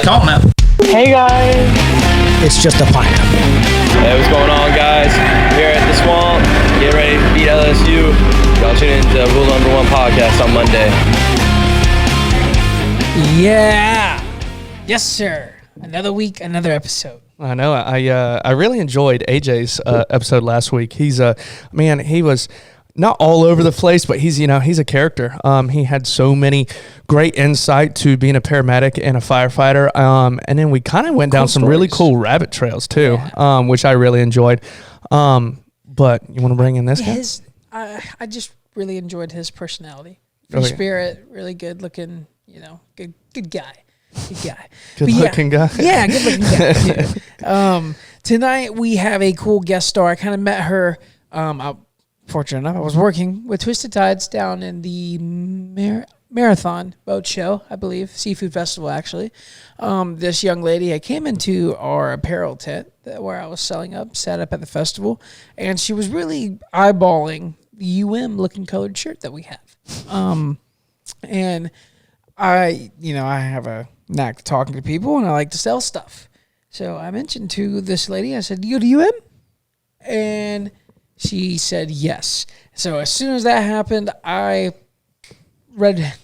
Come on, man. Hey guys. It's just a pineapple. Hey, what's going on, guys? Here at the Swamp, getting ready to beat LSU. Y'all tune in to Rule Number 1 podcast on Monday. Yeah. Yes, sir. Another week, another episode. I know. I really enjoyed AJ's episode last week. He's man. He was not all over the place, but he's a character. He had so many great insight to being a paramedic and a firefighter. And then we kind of went down some really cool rabbit trails too, which I really enjoyed. But you want to bring in this guy? I just really enjoyed his personality. Free spirit, really good looking. Good guy. Good looking guy. Yeah, good looking guy. Tonight we have a cool guest star. I kind of met her. Fortunate enough, I was working with Twisted Tides down in the Marathon Boat Show, I believe, Seafood Festival, actually. This young lady, I came into our apparel tent where I was selling up, set up at the festival, and she was really eyeballing the looking colored shirt that we have. And I have a knack to talking to people, and I like to sell stuff. So I mentioned to this lady, I said, "You go to UM?" And she said yes. So as soon as that happened, I read,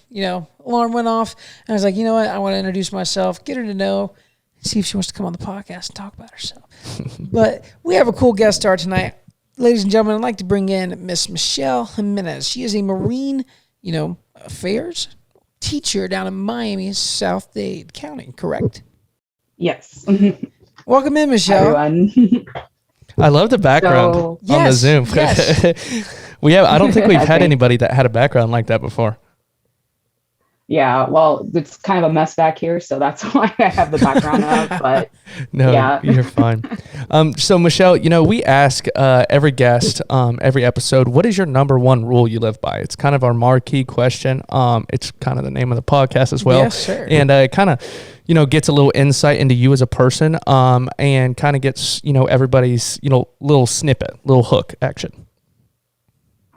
alarm went off, and I was like, you know what? I want to introduce myself, get her to know, see if she wants to come on the podcast and talk about herself. But we have a cool guest star tonight. Ladies and gentlemen, I'd like to bring in Miss Michelle Jimenez. She is a Marine, affairs teacher down in Miami, South Dade County, correct? Yes. Welcome in, Michelle. Hi, everyone. I love the background on the Zoom. Yes. I don't think we've had anybody that had a background like that before. Yeah, well, it's kind of a mess back here, so that's why I have the background up. But no, yeah. You're fine. So Michelle, we ask every guest, every episode, what is your number one rule you live by? It's kind of our marquee question. It's kind of the name of the podcast as well. Yes, sir. And it kind of, gets a little insight into you as a person, and kind of gets, everybody's, little snippet, little hook action.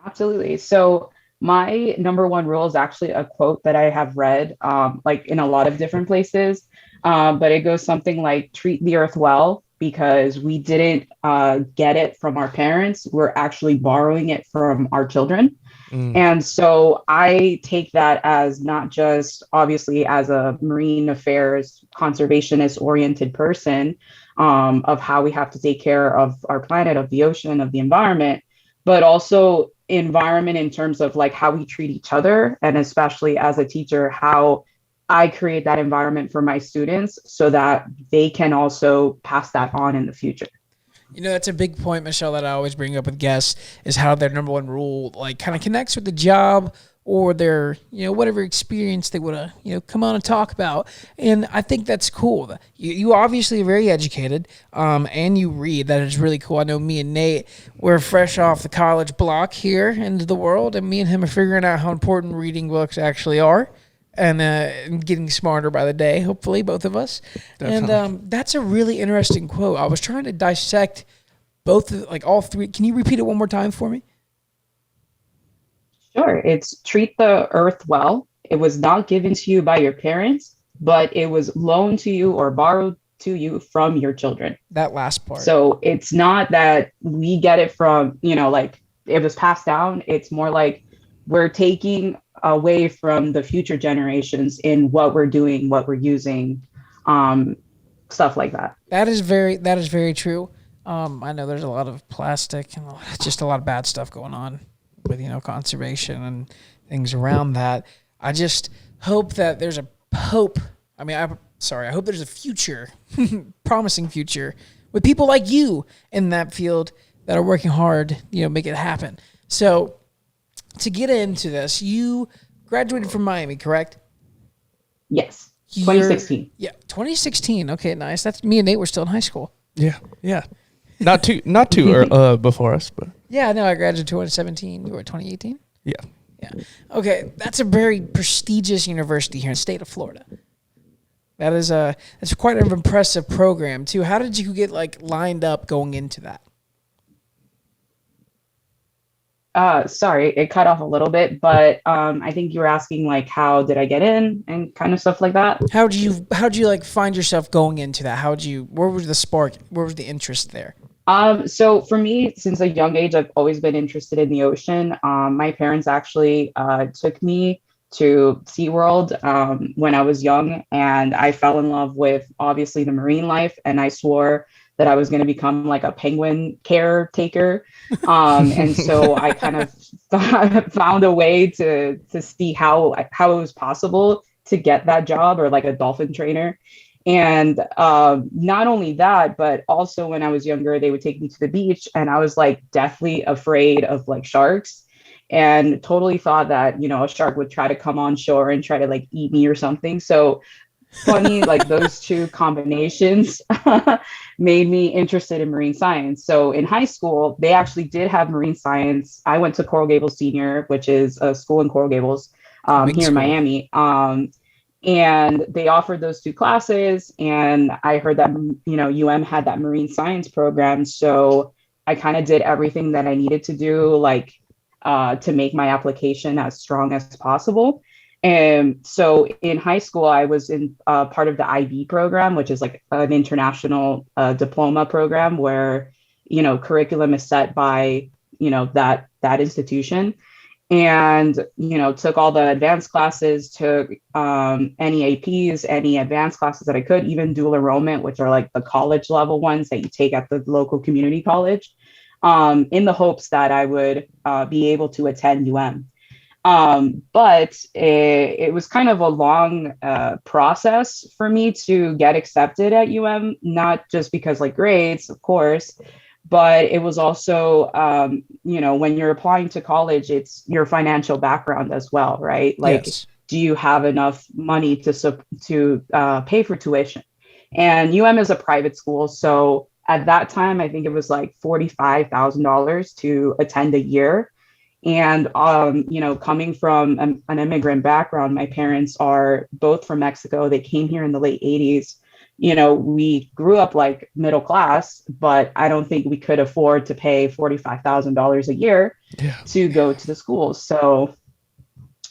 Absolutely. So my number one rule is actually a quote that I have read, like in a lot of different places, but it goes something like, treat the earth well, because we didn't get it from our parents. We're actually borrowing it from our children. And so I take that as not just obviously as a marine affairs conservationist oriented person, of how we have to take care of our planet, of the ocean, of the environment, but also environment in terms of like how we treat each other, and especially as a teacher, how I create that environment for my students so that they can also pass that on in the future. That's a big point, Michelle, that I always bring up with guests, is how their number one rule like kind of connects with the job or their, whatever experience they want to, come on and talk about. And I think that's cool. You obviously are very educated, and you read. That is really cool. I know me and Nate, we're fresh off the college block here into the world, and me and him are figuring out how important reading books actually are, and getting smarter by the day, hopefully, both of us. Definitely. And that's a really interesting quote. I was trying to dissect all three. Can you repeat it one more time for me? Sure. It's treat the earth well. It was not given to you by your parents, but it was loaned to you or borrowed to you from your children. That last part. So it's not that we get it from, like it was passed down. It's more like we're taking away from the future generations in what we're doing, what we're using, stuff like that. That is very true. I know there's a lot of plastic and just a lot of bad stuff going on with, conservation and things around that. I just hope that there's a hope. I hope there's a future, promising future with people like you in that field that are working hard, make it happen. So to get into this, you graduated from Miami, correct? Yes. 2016. Yeah. 2016. Okay, nice. That's me and Nate were still in high school. Yeah. Not too before us, but yeah, no, I graduated 2017. You were 2018? Yeah. Okay, that's a very prestigious university here in the state of Florida. That's quite an impressive program too. How did you get lined up going into that? Sorry, it cut off a little bit, but I think you were asking like how did I get in and kind of stuff like that. How'd you like find yourself going into that? Where was the spark? Where was the interest there? So for me, since a young age, I've always been interested in the ocean. My parents actually took me to SeaWorld when I was young, and I fell in love with obviously the marine life, and I swore that I was going to become like a penguin caretaker. And so I kind of found a way to see how it was possible to get that job or like a dolphin trainer. And not only that, but also when I was younger, they would take me to the beach and I was like deathly afraid of like sharks and totally thought that, a shark would try to come on shore and try to like eat me or something. So funny, like those two combinations made me interested in marine science. So in high school, they actually did have marine science. I went to Coral Gables Senior, which is a school in Coral Gables here in Miami. And they offered those two classes. And I heard that, UM had that marine science program. So I kind of did everything that I needed to do, like to make my application as strong as possible. And so in high school, I was in part of the IB program, which is like an international diploma program where, curriculum is set by, that institution. And, took all the advanced classes, took any APs, any advanced classes that I could, even dual enrollment, which are like the college level ones that you take at the local community college, in the hopes that I would be able to attend UM. But it was kind of a long process for me to get accepted at UM, not just because like grades, of course, but it was also, when you're applying to college, it's your financial background as well, right? Like, Yes. do you have enough money to pay for tuition? And UM is a private school, so at that time, I think it was like $45,000 to attend a year. And, coming from an immigrant background, my parents are both from Mexico. They came here in the late 80s. We grew up like middle class, but I don't think we could afford to pay $45,000 a year to go to the school. So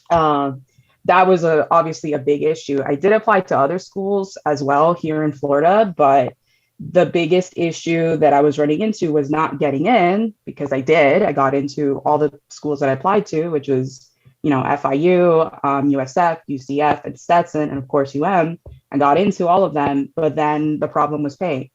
that was obviously a big issue. I did apply to other schools as well here in Florida, but the biggest issue that I was running into was not getting in, because I got into all the schools that I applied to, which was, FIU, USF, UCF, and Stetson, and of course UM. I got into all of them, but then the problem was pay.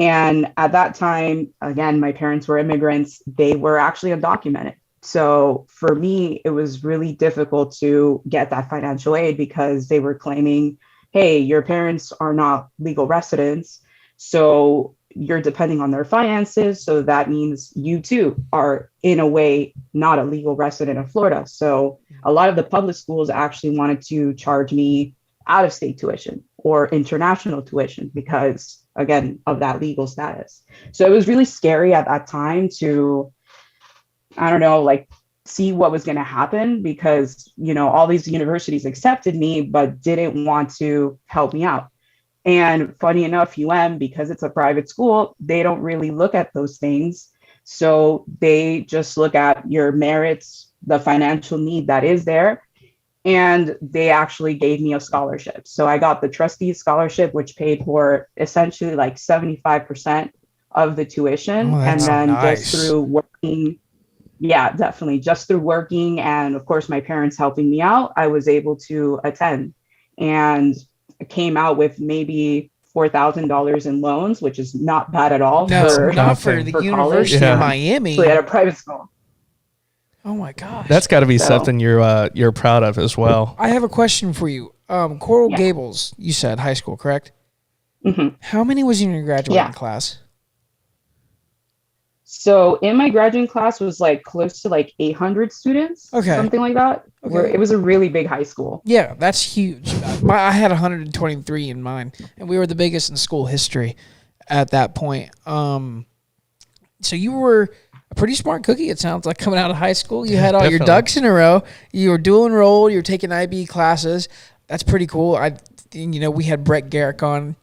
And at that time, again, my parents were immigrants. They were actually undocumented. So for me, it was really difficult to get that financial aid because they were claiming, hey, your parents are not legal residents, so you're depending on their finances. So that means you too are in a way not a legal resident of Florida. So a lot of the public schools actually wanted to charge me out of state tuition or international tuition because, again, of that legal status. So it was really scary at that time to, I don't know, like see what was going to happen because, all these universities accepted me, but didn't want to help me out. And funny enough, because it's a private school, they don't really look at those things. So they just look at your merits, the financial need that is there. And they actually gave me a scholarship. So I got the trustees scholarship, which paid for essentially like 75% of the tuition. And then nice. just through working, definitely just through working. And of course, my parents helping me out, I was able to attend. And came out with maybe $4,000 in loans, which is not bad at all. Not for the University of Miami. At a private school. Oh my gosh, That's got to be something you're proud of as well. I have a question for you. Coral Gables, you said high school, correct? Mm-hmm. How many was in your graduating class? So in my graduating class was like close to like 800 students, something like that. Okay. Where it was a really big high school. Yeah, that's huge. I had 123 in mine, and we were the biggest in school history at that point. So you were a pretty smart cookie, it sounds like, coming out of high school. You had all your ducks in a row. You were dual enrolled. You were taking IB classes. That's pretty cool. We had Brett Garrick on,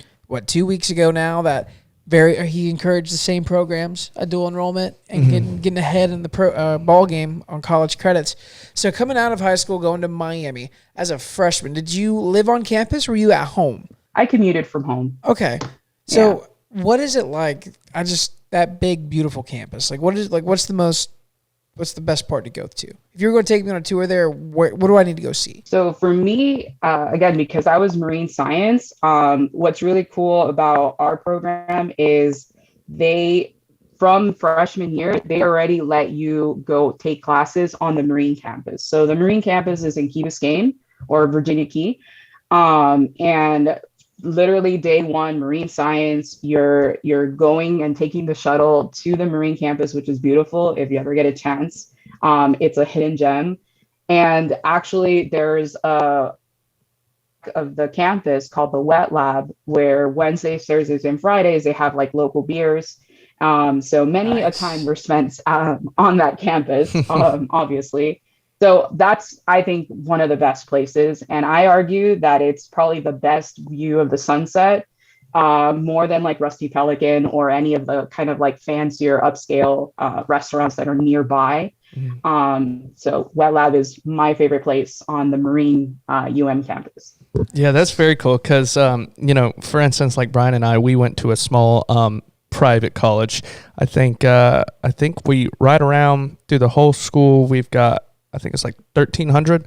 2 weeks ago now that he encouraged the same programs, a dual enrollment, and getting ahead in the ball game on college credits. So coming out of high school, going to Miami as a freshman, did you live on campus or were you at home? I commuted from home. Okay. So what is it like? That big, beautiful campus. Like, what's the best part to go to? If you're going to take me on a tour there, what do I need to go see? So for me, again, because I was marine science, what's really cool about our program is from freshman year, they already let you go take classes on the marine campus. So the marine campus is in Key Biscayne or Virginia Key. And literally day one, marine science, you're going and taking the shuttle to the marine campus, which is beautiful if you ever get a chance. It's a hidden gem. And actually there's of the campus called the Wet Lab, where Wednesdays, Thursdays, and Fridays, they have like local beers. So many a time we're spent on that campus, obviously. So that's, I think, one of the best places. And I argue that it's probably the best view of the sunset, more than like Rusty Pelican or any of the kind of like fancier upscale restaurants that are nearby. So Wet Lab is my favorite place on the Marine campus. Yeah, that's very cool because, for instance, like Brian and I, we went to a small private college. I think we right around through the whole school, we've got, I think it's like 1,300.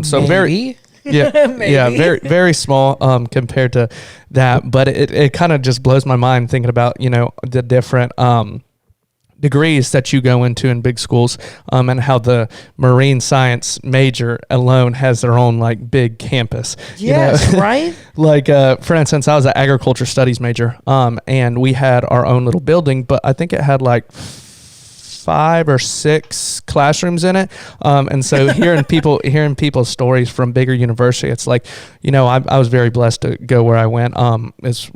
So Maybe. very, very small compared to that. But it kind of just blows my mind thinking about, the different degrees that you go into in big schools, and how the marine science major alone has their own like big campus. Yes, right? Like, for instance, I was an agriculture studies major, and we had our own little building, but I think it had like 5 or 6 classrooms in it. And so hearing people's stories from bigger university, it's like, I was very blessed to go where I went. It's,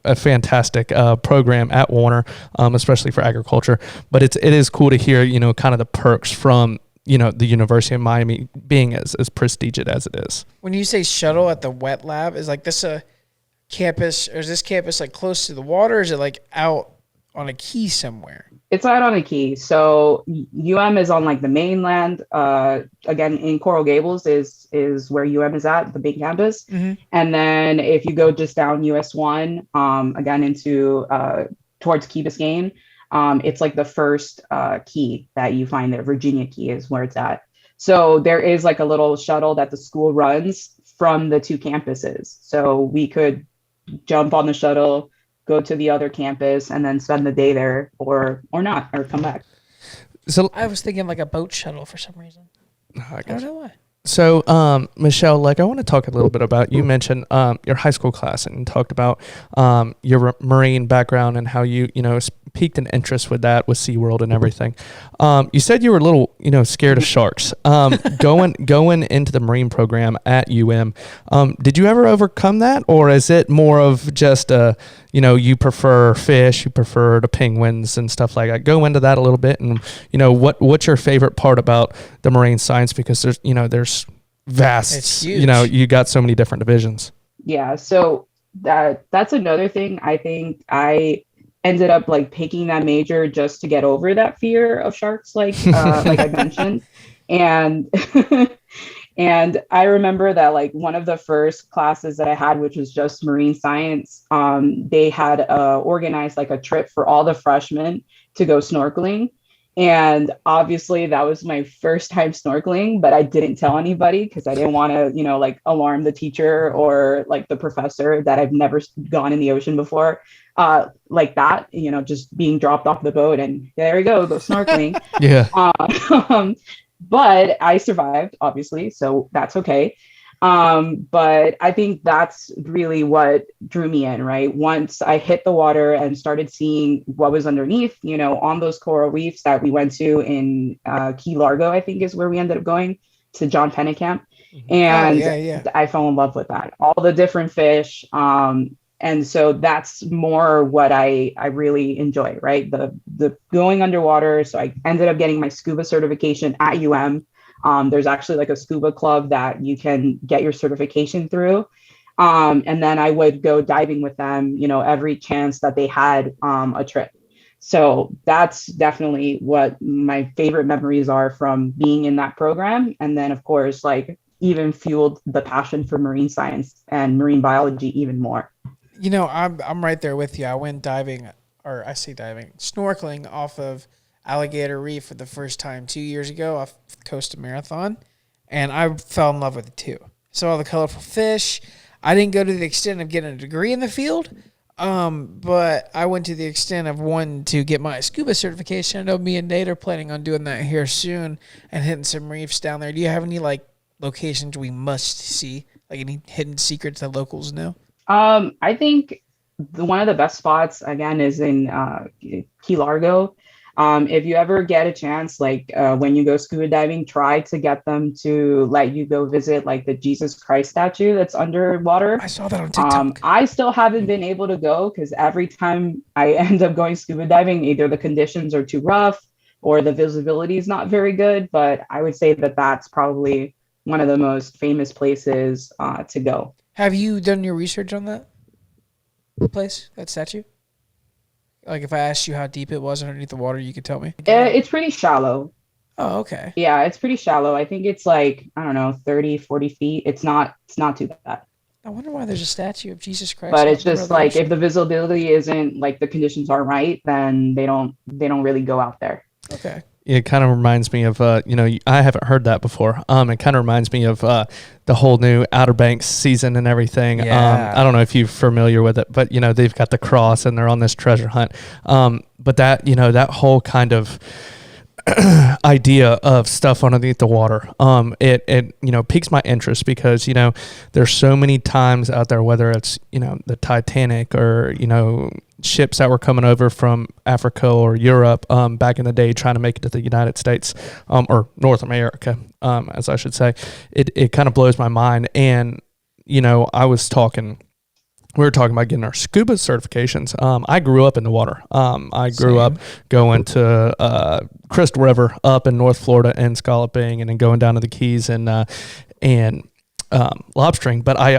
a fantastic program at Warner, especially for agriculture. But it is cool to hear, kind of the perks from, the University of Miami being as prestigious as it is. When you say shuttle at the Wet Lab, is like this a campus, or is this campus like close to the water? Or is it like out on a key somewhere? It's out on a key. So is on like the mainland. Again, in Coral Gables is where is at, the big campus. And then if you go just down US 1, again into towards Key Biscayne, it's like the first key that you find there. Virginia Key is where it's at. So there is like a little shuttle that the school runs from the 2 campuses. So we could jump on the shuttle, go to the other campus, and then spend the day there or not, or come back. So I was thinking like a boat shuttle for some reason. I don't know why. So, Michelle, I want to talk a little bit about, you mentioned your high school class and talked about your marine background and how you piqued an interest with that, with SeaWorld and everything. You said you were a little, scared of sharks. Going into the marine program at did you ever overcome that? Or is it more of just, you prefer fish, you prefer the penguins and stuff like that? Go into that a little bit. And, what's your favorite part about the marine science? Because there's vast, it's huge. You got so many different divisions. Yeah. So that's another thing. I think I ended up like picking that major just to get over that fear of sharks, like I mentioned. And and I remember that like one of the first classes that I had, which was just marine science, they had organized like a trip for all the freshmen to go snorkeling. And obviously that was my first time snorkeling, but I didn't tell anybody because I didn't want to, like alarm the teacher or like the professor that I've never gone in the ocean before. Like that, just being dropped off the boat and there we go snorkeling. Yeah. But I survived, obviously, so that's okay. But I think that's really what drew me in, right? Once I hit the water and started seeing what was underneath, on those coral reefs that we went to in Key Largo, I think is where we ended up going, to John Pennekamp. And I fell in love with that. All the different fish. And so that's more what I really enjoy, right? The going underwater. So I ended up getting my scuba certification at There's actually like a scuba club that you can get your certification through. And then I would go diving with them, every chance that they had a trip. So that's definitely what my favorite memories are from being in that program. And then, of course, like even fueled the passion for marine science and marine biology even more. I'm right there with you. I went diving, or I say diving, snorkeling off of Alligator Reef for the first time 2 years ago off the coast of Marathon, and I fell in love with it too. Saw all the colorful fish. I didn't go to the extent of getting a degree in the field, but I went to the extent of wanting to get my scuba certification. I know me and Nate are planning on doing that here soon and hitting some reefs down there. Do you have any locations we must see, like any hidden secrets that locals know? I think one of the best spots again is in Key Largo. If you ever get a chance, when you go scuba diving, try to get them to let you go visit like the Jesus Christ statue that's underwater. I saw that on TikTok. I still haven't been able to go because every time I end up going scuba diving, either the conditions are too rough or the visibility is not very good. But I would say that that's probably one of the most famous places to go. Have you done your research on that place, that statue? Like if I asked you how deep it was underneath the water, you could tell me? It's pretty shallow. Oh, okay. Yeah, it's pretty shallow. I think it's like, I don't know, 30, 40 feet. It's not too bad. I wonder why there's a statue of Jesus Christ. But it's just like if the visibility isn't like the conditions aren't right, then they don't really go out there. Okay. It kind of reminds me of, I haven't heard that before. It kind of reminds me of the whole new Outer Banks season and everything. Yeah. I don't know if you're familiar with it, but, they've got the cross and they're on this treasure hunt. But that, that whole kind of idea of stuff underneath the water, it piques my interest because, there's so many times out there, whether it's, the Titanic or, ships that were coming over from Africa or Europe back in the day trying to make it to the United States or North America, as I should say. It kind of blows my mind. And, we were talking about getting our scuba certifications. I grew up in the water. I grew up going to Crystal River up in North Florida and scalloping and then going down to the Keys and lobstering, but I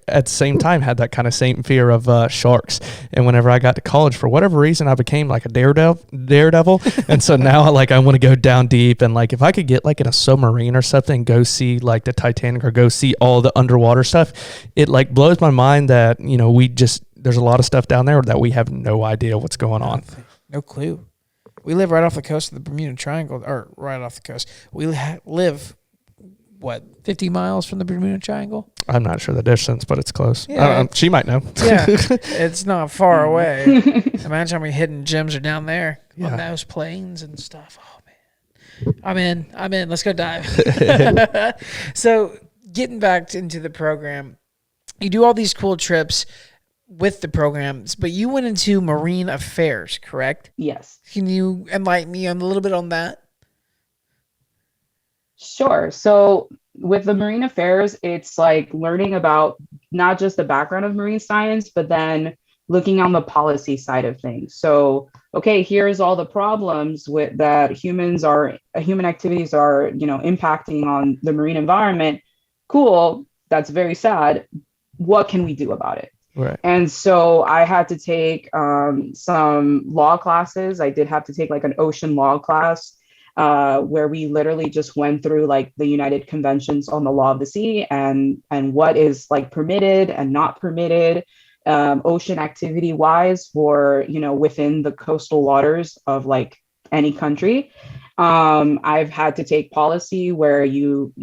at the same time had that kind of same fear of sharks. And whenever I got to college, for whatever reason, I became like a daredevil. And so now I want to go down deep, and like if I could get like in a submarine or something, go see like the Titanic or go see all the underwater stuff, it like blows my mind that there's a lot of stuff down there that we have no idea what's going on. No clue. We live right off the coast of the Bermuda Triangle, or right off the coast. We live 50 miles from the Bermuda Triangle? I'm not sure the distance, but it's close. Yeah. She might know. Yeah, it's not far away. Imagine how many hidden gems are down there on those plains and stuff. Oh, man. I'm in. Let's go dive. So getting back into the program, you do all these cool trips with the programs, but you went into marine affairs, correct? Yes. Can you enlighten me a little bit on that? Sure. So with the marine affairs, it's like learning about not just the background of marine science, but then looking on the policy side of things. So, okay, here's all the problems with that human activities are, impacting on the marine environment. Cool. That's very sad. What can we do about it? Right. And so I had to take some law classes. I did have to take like an ocean law class. Where we literally just went through like the United Conventions on the Law of the Sea and what is like permitted and not permitted ocean activity wise for, within the coastal waters of like any country. I've had to take policy where you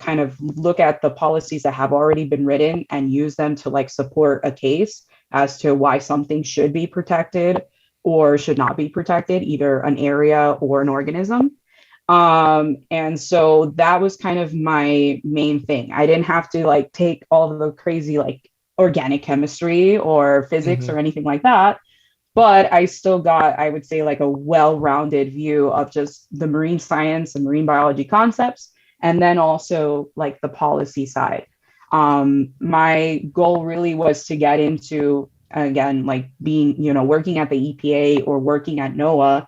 kind of look at the policies that have already been written and use them to like support a case as to why something should be protected or should not be protected, either an area or an organism. And so that was kind of my main thing. I didn't have to like take all the crazy like organic chemistry or physics or anything like that, but I still got, I would say, like a well-rounded view of just the marine science and marine biology concepts, and then also like the policy side. My goal really was to get into, again, like being, working at the EPA or working at NOAA,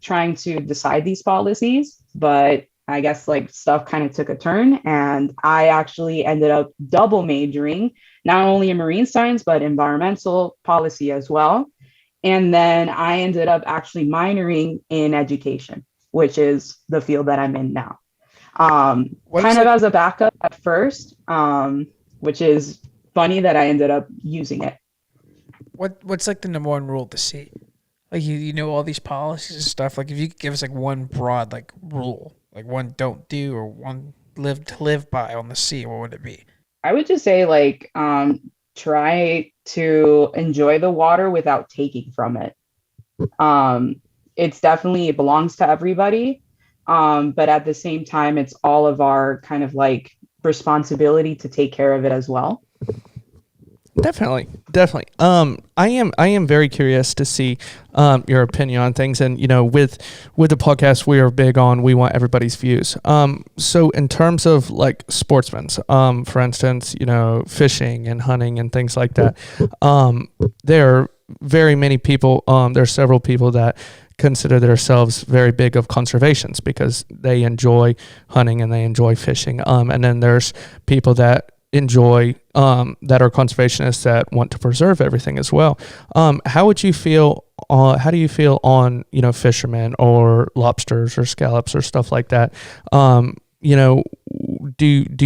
trying to decide these policies. But I guess like stuff kind of took a turn, and I actually ended up double majoring, not only in marine science, but environmental policy as well. And then I ended up actually minoring in education, which is the field that I'm in now. What's Kind of like as a backup at first, which is funny that I ended up using it. what's like the number one rule to see? Like you know all these policies and stuff. Like if you could give us like one broad like rule, like one don't do or one live by on the sea, what would it be? I would just say like try to enjoy the water without taking from it. Um, it's definitely it belongs to everybody, but at the same time, it's all of our kind of like responsibility to take care of it as well. Definitely, definitely. I am very curious to see your opinion on things, and with the podcast, we are big on we want everybody's views. So in terms of like sportsmen's, for instance, fishing and hunting and things like that, there are very many people. There are several people that consider themselves very big of conservations because they enjoy hunting and they enjoy fishing. And then there's people that enjoy that are conservationists that want to preserve everything as well. How would you feel how do you feel on fishermen or lobsters or scallops or stuff like that? Do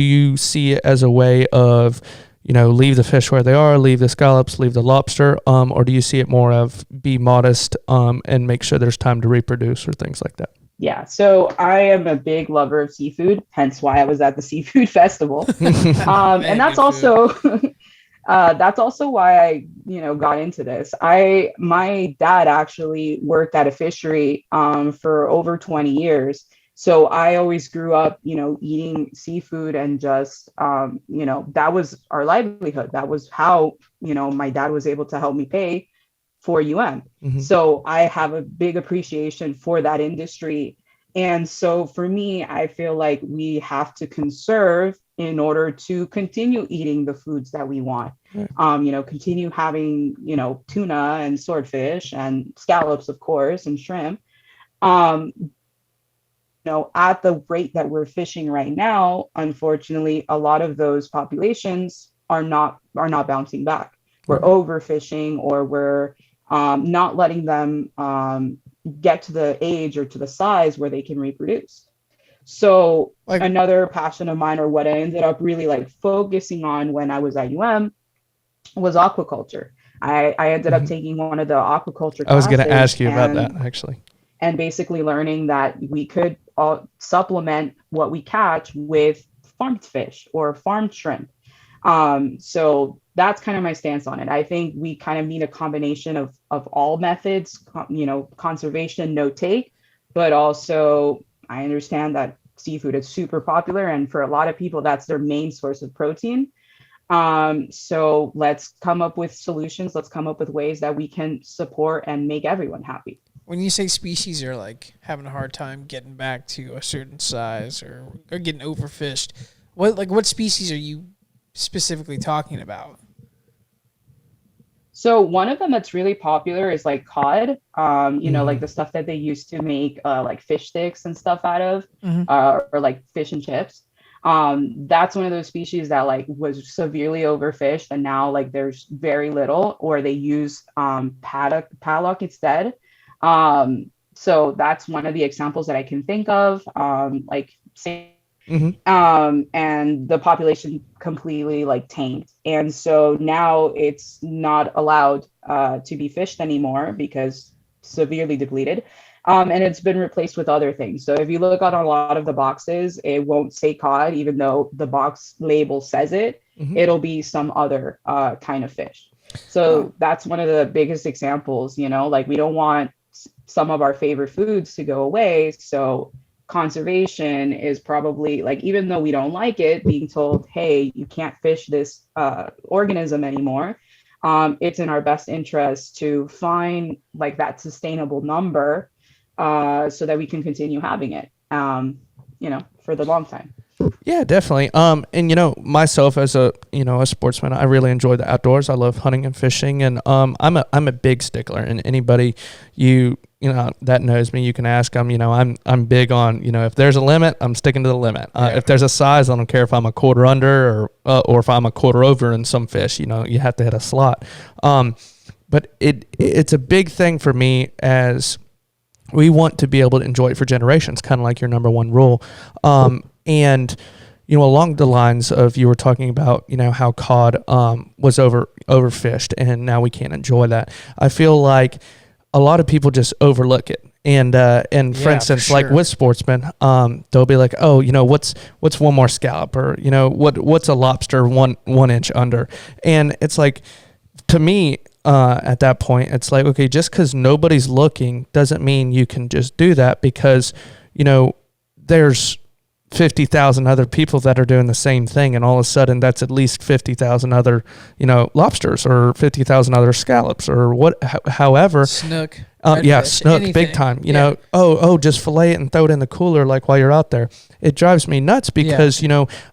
you see it as a way of leave the fish where they are, leave the scallops, leave the lobster, or do you see it more of be modest and make sure there's time to reproduce or things like that? Yeah, so I am a big lover of seafood, hence why I was at the seafood festival. And that's also that's also why I, got into this. My dad actually worked at a fishery for over 20 years. So I always grew up, eating seafood and just, that was our livelihood. That was how, my dad was able to help me pay for Mm-hmm. So I have a big appreciation for that industry. And so for me, I feel like we have to conserve in order to continue eating the foods that we want. Right. Continue having, tuna and swordfish and scallops, of course, and shrimp. At the rate that we're fishing right now, unfortunately, a lot of those populations are not bouncing back. We're overfishing, or we're not letting them get to the age or to the size where they can reproduce. So another passion of mine, or what I ended up really like focusing on when I was at was aquaculture. I ended up taking one of the aquaculture classes. I was going to ask you about that, actually. And basically learning that we could supplement what we catch with farmed fish or farmed shrimp. So that's kind of my stance on it. I think we kind of need a combination of all methods, conservation, no take, but also I understand that seafood is super popular. And for a lot of people, that's their main source of protein. So let's come up with solutions. Let's come up with ways that we can support and make everyone happy. When you say species are like having a hard time getting back to a certain size or getting overfished, what species are you specifically talking about? So one of them that's really popular is like cod, like the stuff that they used to make like fish sticks and stuff out of, or like fish and chips. That's one of those species that like was severely overfished, and now like there's very little, or they use paddock instead. So that's one of the examples that I can think of. And the population completely like tanked, and so now it's not allowed to be fished anymore because severely depleted, and it's been replaced with other things. So if you look on a lot of the boxes, it won't say cod, even though the box label says it. It'll be some other kind of fish. So that's one of the biggest examples. Like we don't want some of our favorite foods to go away, so conservation is probably like, even though we don't like it, being told, hey, you can't fish this organism anymore, it's in our best interest to find like that sustainable number so that we can continue having it for the long time. Yeah, definitely. And myself as a sportsman, I really enjoy the outdoors. I love hunting and fishing, and I'm a big stickler. And anybody that knows me, you can ask them. I'm big on if there's a limit, I'm sticking to the limit. If there's a size, I don't care if I'm a quarter under or if I'm a quarter over in some fish. You have to hit a slot. But it's a big thing for me as we want to be able to enjoy it for generations, kind of like your number one rule. And along the lines of you were talking about, how cod was overfished, and now we can't enjoy that. I feel like a lot of people just overlook it. And for instance, like with sportsmen, they'll be like, oh, what's one more scallop, or what's a lobster 1 inch under, and it's like, to me, at that point, it's like, okay, just because nobody's looking doesn't mean you can just do that, because there's 50,000 other people that are doing the same thing, and all of a sudden that's at least 50,000 other lobsters, or 50,000 other scallops, or however Snook. Snook, anything. big time. Just fillet it and throw it in the cooler like while you're out there. It drives me nuts because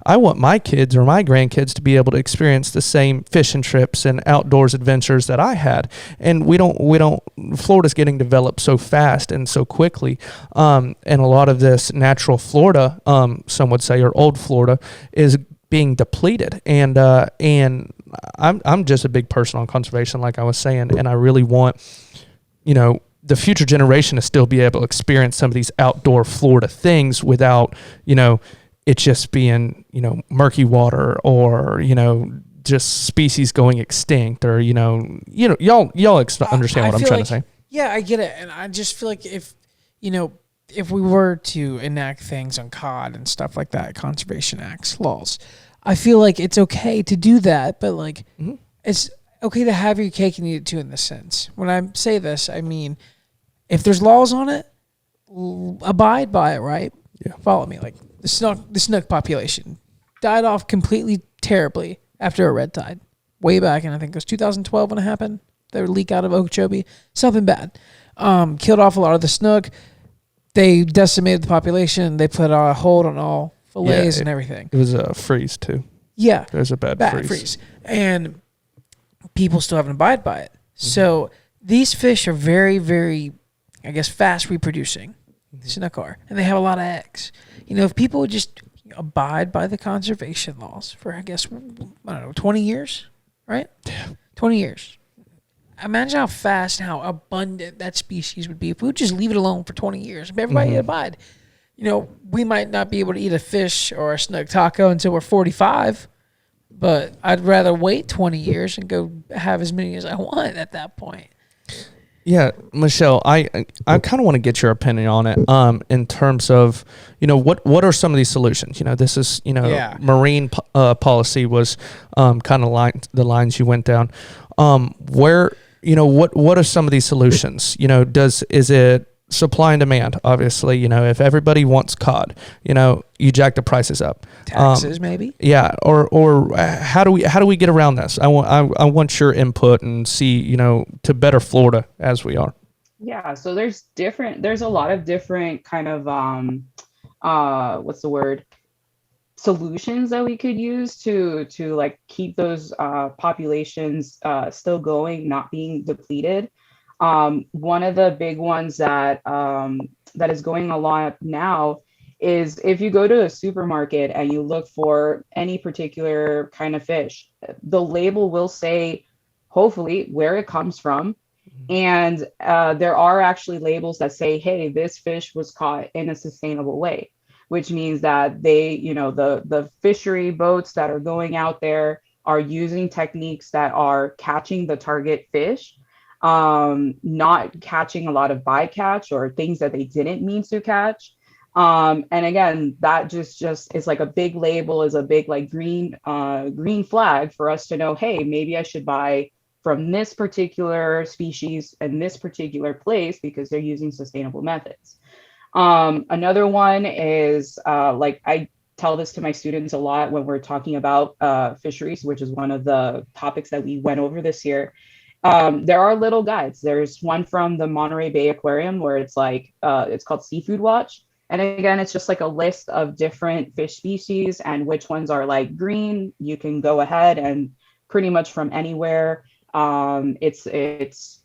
I want my kids or my grandkids to be able to experience the same fishing trips and outdoors adventures that I had. And we don't. Florida's getting developed so fast and so quickly, and a lot of this natural Florida, some would say, or old Florida, is being depleted. And I'm just a big person on conservation, like I was saying, and I really want the future generation to still be able to experience some of these outdoor Florida things without, it just being, murky water, or, just species going extinct, or, y'all understand what I'm trying to say. Yeah, I get it. And I just feel like if we were to enact things on cod and stuff like that, conservation acts, laws, I feel like it's okay to do that, but like it's okay to have your cake and eat it too, in this sense. When I say this, I mean, if there's laws on it, abide by it, right? Yeah. Follow me. Like the snook population died off completely terribly after a red tide, way back in, I think it was 2012 when it happened. They would leak out of Okeechobee, something bad. Killed off a lot of the snook. They decimated the population. They put a hold on all fillets and everything. It was a freeze too. Yeah, it was a bad freeze. And people still haven't abided by it. So these fish are very, very, I guess, fast reproducing. Snook are, and they have a lot of eggs. If people would just abide by the conservation laws for, I guess, 20 years, right? Yeah. 20 years. Imagine how fast and how abundant that species would be if we would just leave it alone for 20 years. If everybody abide. We might not be able to eat a fish or a snook taco until we're 45, but I'd rather wait 20 years and go have as many as I want at that point. Yeah, Michelle, I kind of want to get your opinion on it. In terms of, what are some of these solutions? This is, marine policy was kind of the lines you went down. What are some of these solutions? Is it supply and demand? Obviously, if everybody wants cod, you jack the prices up. Taxes, maybe. Yeah, or how do we get around this? I want your input and see, to better Florida as we are. Yeah, so there's a lot of different kind of what's the word? Solutions that we could use to like keep those populations still going, not being depleted. One of the big ones that is going a lot now is if you go to a supermarket and you look for any particular kind of fish, the label will say, hopefully, where it comes from. And there are actually labels that say, hey, this fish was caught in a sustainable way, which means that they, the fishery boats that are going out there are using techniques that are catching the target fish, not catching a lot of bycatch or things that they didn't mean to catch. And again, that just is like a big label, is a big like green flag for us to know, hey, maybe I should buy from this particular species and this particular place because they're using sustainable methods. Another one is like I tell this to my students a lot when we're talking about fisheries, which is one of the topics that we went over this year. There are little guides. There's one from the Monterey Bay Aquarium where it's like it's called Seafood Watch. And again, it's just like a list of different fish species and which ones are like green. You can go ahead and pretty much from anywhere. It's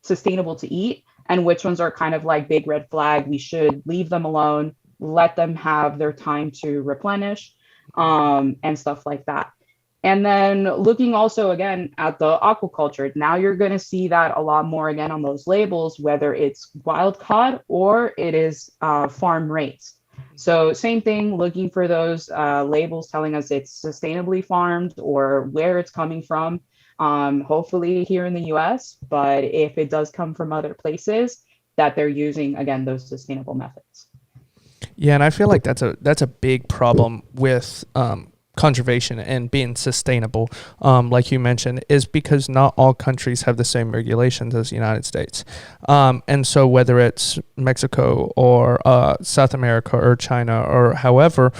sustainable to eat, and which ones are kind of like big red flag. We should leave them alone, let them have their time to replenish, and stuff like that. And then looking also again at the aquaculture, now you're going to see that a lot more again on those labels, whether it's wild caught or it is farm raised. So same thing, looking for those labels telling us it's sustainably farmed or where it's coming from. Hopefully here in the US, but if it does come from other places, that they're using again those sustainable methods. Yeah, and I feel like that's a big problem with conservation and being sustainable, like you mentioned, is because not all countries have the same regulations as the United States. And so whether it's Mexico or South America or China or however,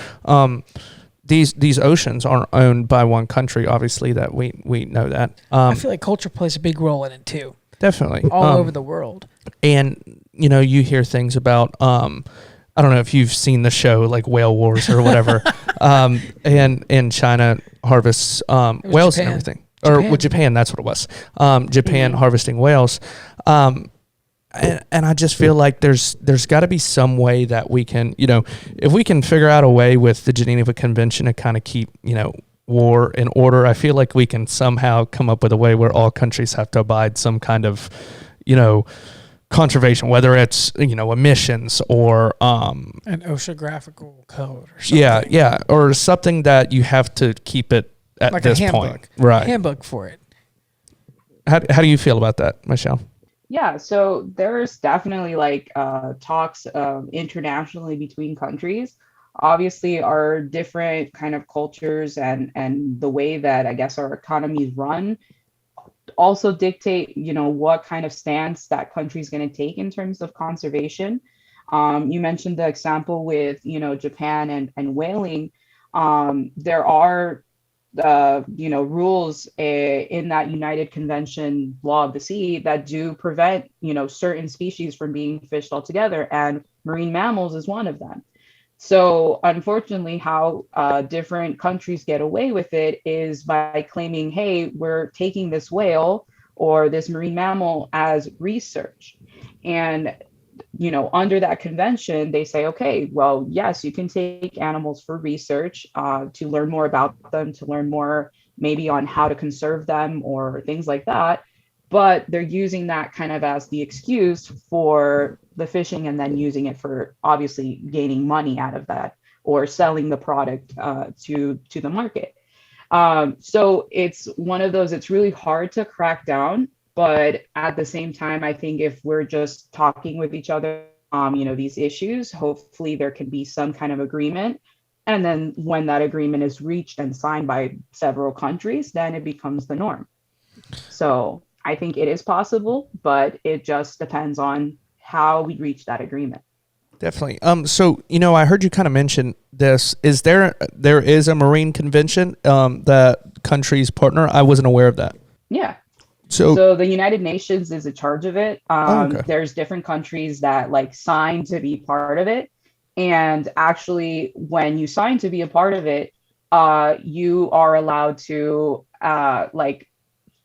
these oceans aren't owned by one country, obviously, that we know that. I feel like culture plays a big role in it too. Definitely. All over the world. And, you hear things about, I don't know if you've seen the show like Whale Wars or whatever, and China harvests whales Japan. and everything. Or with Japan, that's what it was. Japan harvesting whales. And I just feel like there's got to be some way that we can, if we can figure out a way with the Geneva Convention to kind of keep, war in order, I feel like we can somehow come up with a way where all countries have to abide some kind of, conservation, whether it's, emissions or An oceanographical code or something. Yeah, or something that you have to keep it at Like this a handbook. point. Right. Handbook for it. How do you feel about that, Michelle? Yeah, so there's definitely like talks internationally between countries. Obviously, our different kind of cultures and the way that I guess our economies run also dictate, what kind of stance that country is going to take in terms of conservation. You mentioned the example with, Japan and whaling. There are rules in that United Convention law of the sea that do prevent, certain species from being fished altogether, and marine mammals is one of them. So unfortunately, how different countries get away with it is by claiming, hey, we're taking this whale or this marine mammal as research. And under that convention, they say, okay, well, yes, you can take animals for research to learn more about them, to learn more maybe on how to conserve them or things like that. But they're using that kind of as the excuse for the fishing and then using it for obviously gaining money out of that or selling the product to the market. So it's one of those, it's really hard to crack down. But at the same time, I think if we're just talking with each other, these issues, hopefully there can be some kind of agreement. And then when that agreement is reached and signed by several countries, then it becomes the norm. So I think it is possible, but it just depends on how we reach that agreement. Definitely. So, I heard you kind of mention this. Is there is a marine convention that countries partner? I wasn't aware of that. Yeah. So the United Nations is in charge of it. Okay. There's different countries that like sign to be part of it. And actually, when you sign to be a part of it, you are allowed to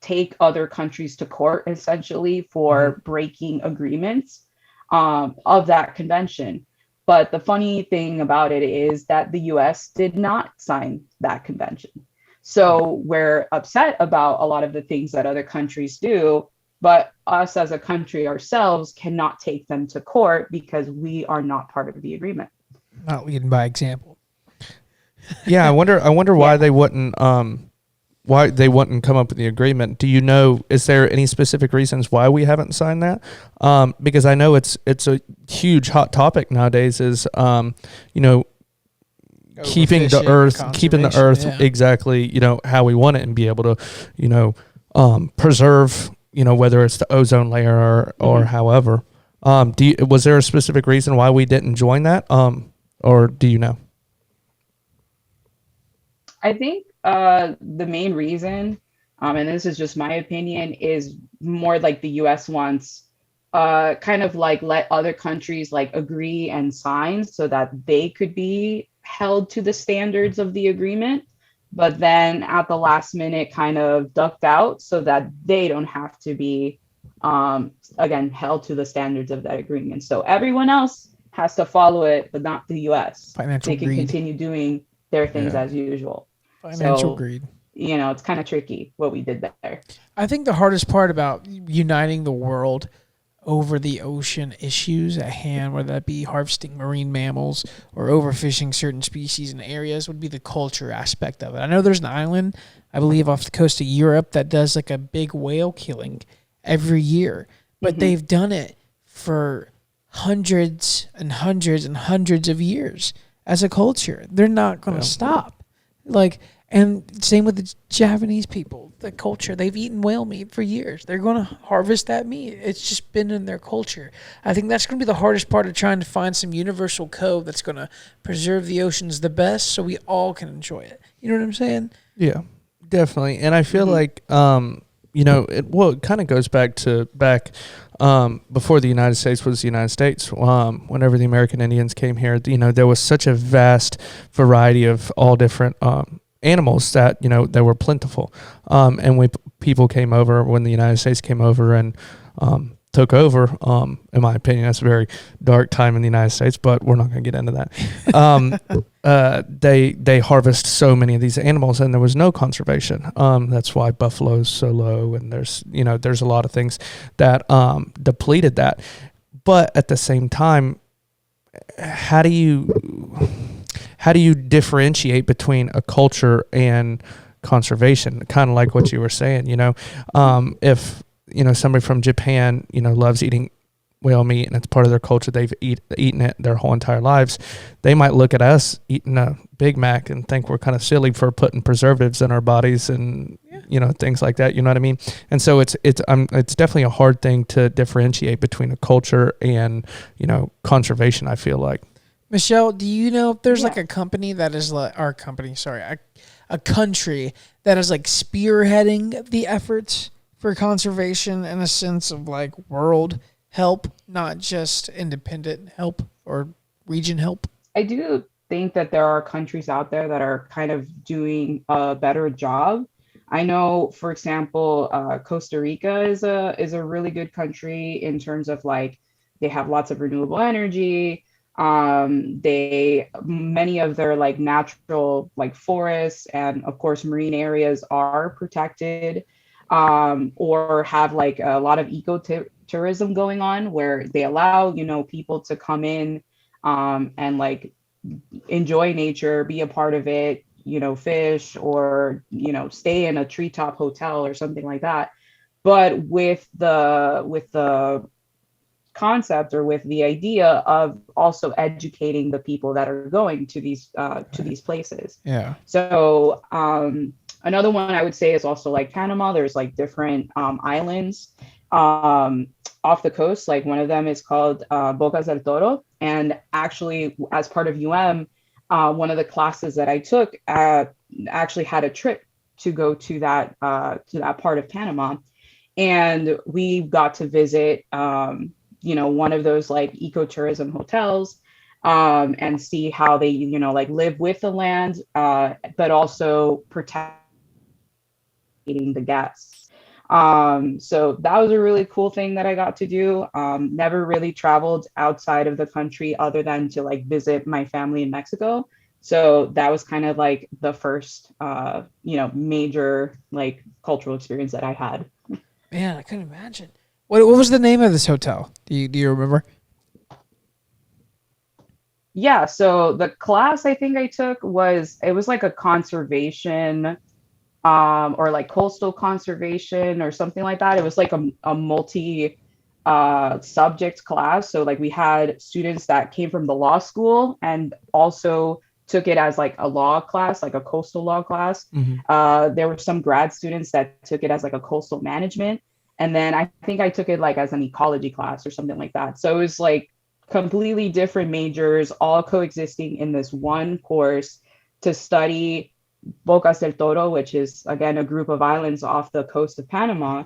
take other countries to court essentially for breaking agreements of that convention. But the funny thing about it is that the US did not sign that convention. So we're upset about a lot of the things that other countries do, but us as a country ourselves cannot take them to court because we are not part of the agreement. Not leading by example. Yeah, I wonder why they wouldn't come up with the agreement. Do you know, is there any specific reasons why we haven't signed that? Because I know it's a huge hot topic nowadays is keeping the earth yeah. exactly, how we want it and be able to, preserve, whether it's the ozone layer or however. Was there a specific reason why we didn't join that? Or do you know? I think the main reason, and this is just my opinion, is more like the US wants kind of like let other countries like agree and sign so that they could be held to the standards of the agreement, but then at the last minute kind of ducked out so that they don't have to be again held to the standards of that agreement. So everyone else has to follow it, but not the US. Financial They can greed. continue doing their things Yeah. as usual. Financial So, greed. you know, it's kind of tricky what we did there. I think the hardest part about uniting the world over the ocean issues at hand, whether that be harvesting marine mammals or overfishing certain species in areas, would be the culture aspect of it. I know there's an island, I believe, off the coast of Europe that does like a big whale killing every year, but they've done it for hundreds and hundreds and hundreds of years as a culture. They're not going to stop. Like, and same with the Japanese people, the culture. They've eaten whale meat for years. They're going to harvest that meat. It's just been in their culture. I think that's going to be the hardest part of trying to find some universal code that's going to preserve the oceans the best so we all can enjoy it. You know what I'm saying? Yeah, definitely. And I feel like, it kind of goes back before the United States was the United States. Whenever the American Indians came here, there was such a vast variety of all different animals that that were plentiful. And when people came over, when the United States came over and took over, in my opinion, that's a very dark time in the United States, but we're not going to get into that. They harvest so many of these animals, and there was no conservation. That's why buffalo's so low, and there's a lot of things that depleted that. But at the same time, how do you differentiate between a culture and conservation? Kind of like what you were saying, if somebody from Japan, loves eating whale meat and it's part of their culture, they've eaten it their whole entire lives, they might look at us eating a Big Mac and think we're kind of silly for putting preservatives in our bodies and things like that. You know what I mean? And so it's definitely a hard thing to differentiate between a culture and conservation, I feel like. Michelle, do you know if there's like a company that is like a country that is like spearheading the efforts for conservation in a sense of like world help, not just independent help or region help? I do think that there are countries out there that are kind of doing a better job. I know, for example, Costa Rica is a really good country in terms of like they have lots of renewable energy. Many of their like natural like forests and of course marine areas are protected, or have like a lot of tourism going on where they allow people to come in and like enjoy nature, be a part of it, fish or stay in a treetop hotel or something like that. But with the concept or with the idea of also educating the people that are going to these places. Yeah. So another one I would say is also like Panama. There's like different islands off the coast. Like one of them is called Bocas del Toro. And actually, as part of one of the classes that I took actually had a trip to go to that part of Panama, and we got to visit one of those like ecotourism hotels, and see how they like live with the land, but also protecting the guests. So that was a really cool thing that I got to do. Never really traveled outside of the country other than to like visit my family in Mexico. So that was kind of like the first major like cultural experience that I had. Man, I couldn't imagine. What was the name of this hotel? Do you remember? Yeah, so the class I think I took was like a conservation or like coastal conservation or something like that. It was like a multi subject class. So like we had students that came from the law school and also took it as like a law class, like a coastal law class. There were some grad students that took it as like a coastal management. And then I think I took it like as an ecology class or something like that. So it was like completely different majors, all coexisting in this one course to study Bocas del Toro, which is again a group of islands off the coast of Panama.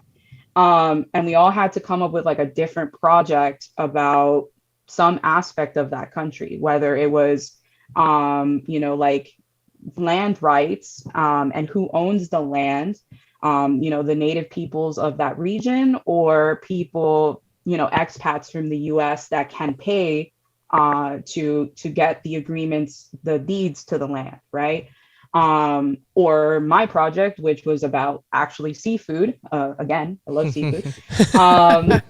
And we all had to come up with like a different project about some aspect of that country, whether it was, like land rights, and who owns the land, the native peoples of that region, or people, expats from the US that can pay to get the agreements, the deeds to the land, right? Or my project, which was about actually seafood. Again, I love seafood. Um,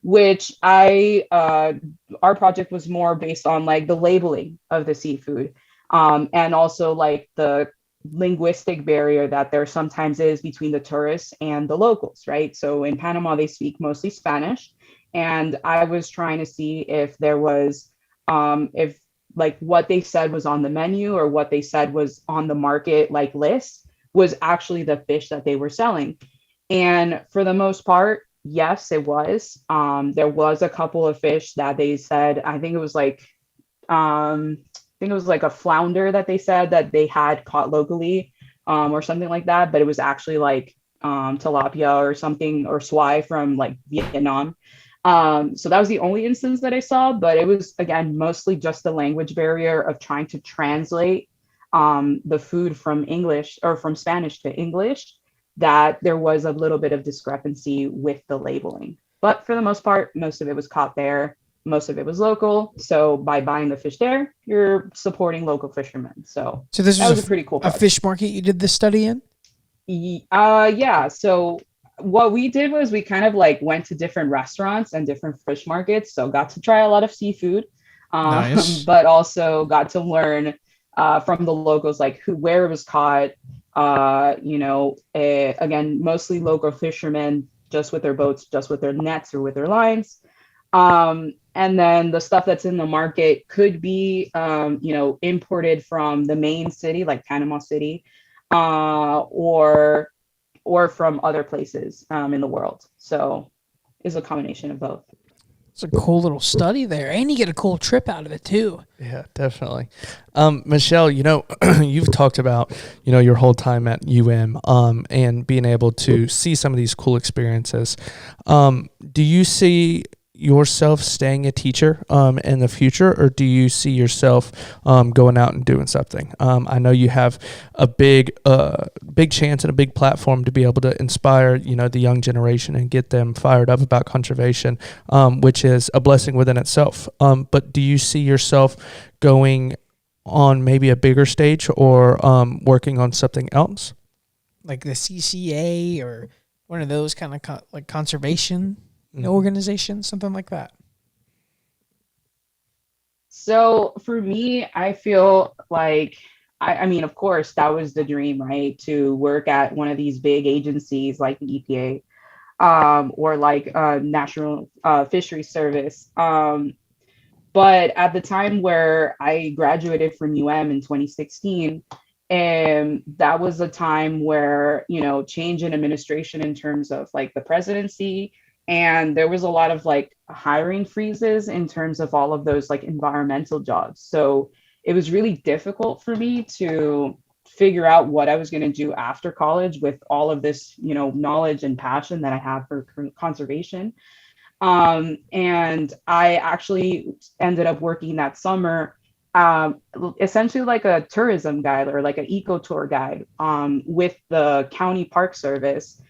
which our project was more based on like the labeling of the seafood, and also like the linguistic barrier that there sometimes is between the tourists and the locals, right? So in Panama, they speak mostly Spanish. And I was trying to see if there was, if like what they said was on the menu or what they said was on the market like list was actually the fish that they were selling. And for the most part, yes, it was. There was a couple of fish that they said, I think it was like a flounder that they said that they had caught locally, or something like that, but it was actually like tilapia or something, or swai from like Vietnam. So that was the only instance that I saw, but it was again mostly just the language barrier of trying to translate the food from English or from Spanish to English, that there was a little bit of discrepancy with the labeling. But for the most part, most of it was caught there. Most of it was local. So by buying the fish there, you're supporting local fishermen. So So this that was was a pretty cool a project. fish market you did this study in? Yeah. So what we did was we kind of like went to different restaurants and different fish markets. So got to try a lot of seafood, Nice. but also got to learn from the locals, like where it was caught. Again, mostly local fishermen, just with their boats, just with their nets or with their lines. And then the stuff that's in the market could be, imported from the main city, like Panama City, or from other places in the world. So it's a combination of both. It's a cool little study there, and you get a cool trip out of it too. Yeah, definitely. Michelle, you've talked about, your whole time at and being able to see some of these cool experiences. Do you see yourself staying a teacher in the future, or do you see yourself going out and doing something? I know you have a big chance and a big platform to be able to inspire the young generation and get them fired up about conservation, which is a blessing within itself. But do you see yourself going on maybe a bigger stage, or working on something else? Like the CCA or one of those kind of like conservation organizations, something like that. So for me, I feel like, I mean, of course, that was the dream, right? To work at one of these big agencies like the EPA, or like National Fisheries Service. But at the time where I graduated from in 2016, and that was a time where, change in administration in terms of like the presidency, and there was a lot of like hiring freezes in terms of all of those like environmental jobs. So it was really difficult for me to figure out what I was going to do after college with all of this, knowledge and passion that I have for conservation. And I actually ended up working that summer, essentially like a tourism guide or like an eco tour guide, with the county park service,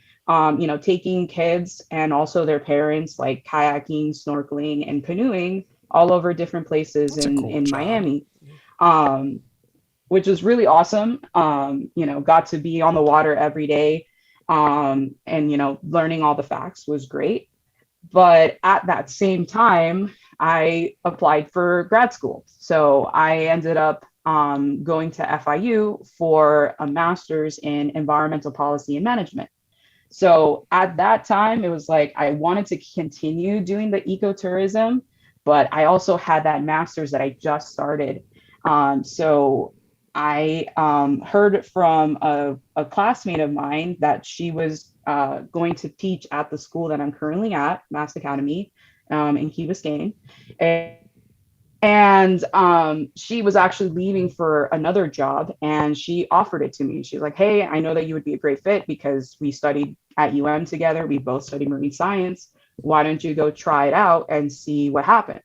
taking kids and also their parents like kayaking, snorkeling, and canoeing all over different places That's a cool in job. Miami, um, which was really awesome. Got to be on the water every day, and, learning all the facts was great. But at that same time, I applied for grad school. So I ended up going to FIU for a master's in environmental policy and management. So at that time, it was like I wanted to continue doing the ecotourism, but I also had that master's that I just started. So I heard from a classmate of mine that she was going to teach at the school that I'm currently at, Mass Academy, in Key Biscayne. And she was actually leaving for another job, and she offered it to me. She was like, "Hey, I know that you would be a great fit because we studied at together. We both study marine science. Why don't you go try it out and see what happens?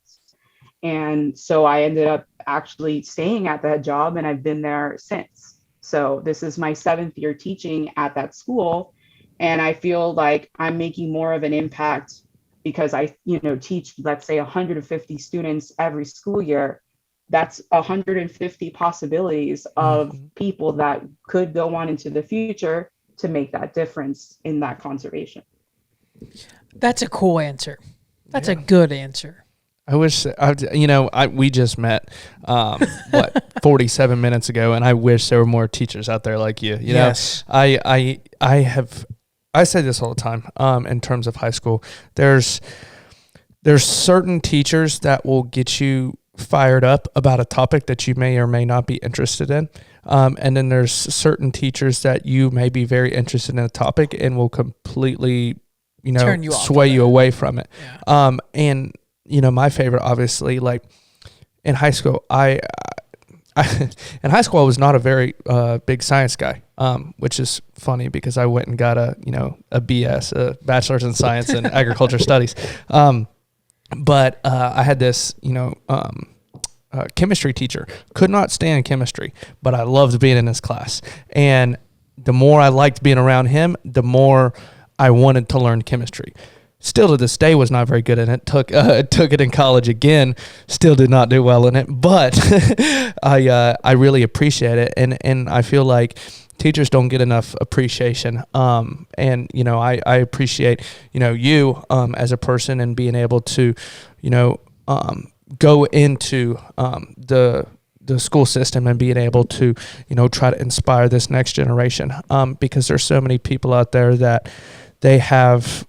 And so I ended up actually staying at that job, and I've been there since. So this is my 7th year teaching at that school. And I feel like I'm making more of an impact because I, teach, let's say 150 students every school year. That's 150 possibilities of people that could go on into the future to make that difference in that conservation. That's a cool answer. That's a good answer. I wish, we just met, 47 minutes ago, and I wish there were more teachers out there like you. Yes. I say this all the time, in terms of high school. There's certain teachers that will get you fired up about a topic that you may or may not be interested in. And then there's certain teachers that you may be very interested in a topic and will completely, turn you off sway you away from it. Yeah. And my favorite, obviously, like in high school, I in high school I was not a very big science guy, which is funny because I went and got a BS, a bachelor's in science and agriculture studies. But I had this, chemistry teacher. Could not stand chemistry, but I loved being in his class. And the more I liked being around him, the more I wanted to learn chemistry. Still to this day was not very good in it. Took it in college again. Still did not do well in it, but I really appreciate it, and I feel like teachers don't get enough appreciation. And I appreciate you as a person and being able to go into the school system and being able to try to inspire this next generation. Because there's so many people out there that they have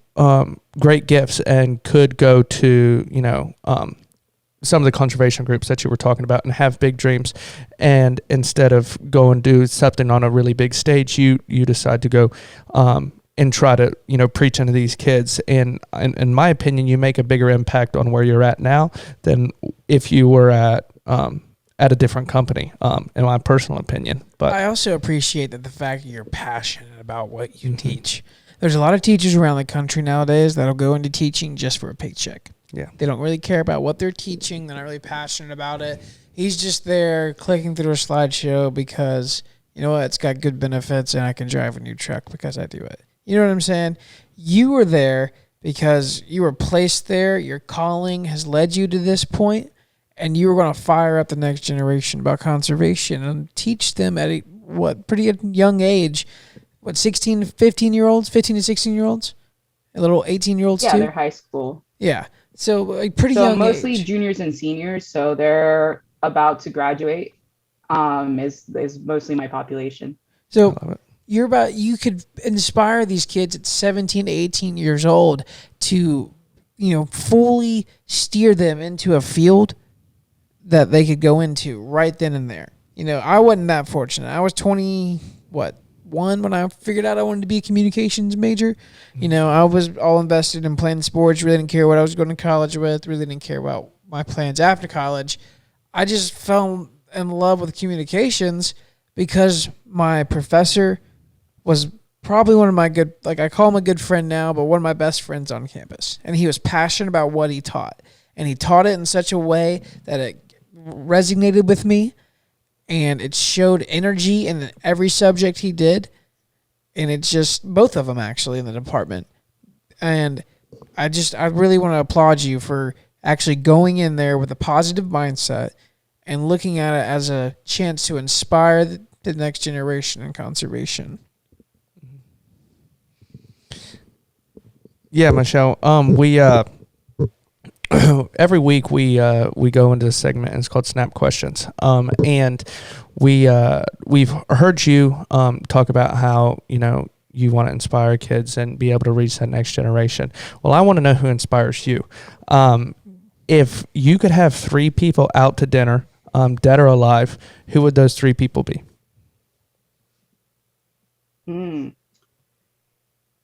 great gifts and could go to, some of the conservation groups that you were talking about and have big dreams. And instead of go and do something on a really big stage, you decide to go and try to, preach into these kids. And in my opinion, you make a bigger impact on where you're at now than if you were at a different company, in my personal opinion. But I also appreciate that the fact that you're passionate about what you teach. There's a lot of teachers around the country nowadays that'll go into teaching just for a paycheck. Yeah. They don't really care about what they're teaching. They're not really passionate about it. He's just there clicking through a slideshow because, it's got good benefits and I can drive a new truck because I do it. You know what I'm saying? You were there because you were placed there. Your calling has led you to this point, and you were going to fire up the next generation about conservation and teach them at a pretty young age. 16 to 15-year-olds, 15 to 16-year-olds? A little 18-year-olds Yeah, too? they're high school. Yeah. So pretty So young mostly age. juniors and seniors. So they're about to graduate, is mostly my population. So you could inspire these kids at 17 to 18 years old to, fully steer them into a field that they could go into right then and there. I wasn't that fortunate. I was 21 when I figured out I wanted to be a communications major. I was all invested in playing sports, really didn't care what I was going to college with, really didn't care about my plans after college. I just fell in love with communications because my professor was probably one of my good, I call him a good friend now, but one of my best friends on campus. And he was passionate about what he taught. And he taught it in such a way that it resonated with me. And it showed energy in every subject he did. And it's just both of them actually in the department. And I really want to applaud you for actually going in there with a positive mindset and looking at it as a chance to inspire the next generation in conservation. yeah, Michelle, we every week we go into this segment and it's called Snap Questions. And we've heard you talk about how you want to inspire kids and be able to reach that next generation. Well, I want to know who inspires you. If you could have 3 people out to dinner, dead or alive, who would those 3 people be?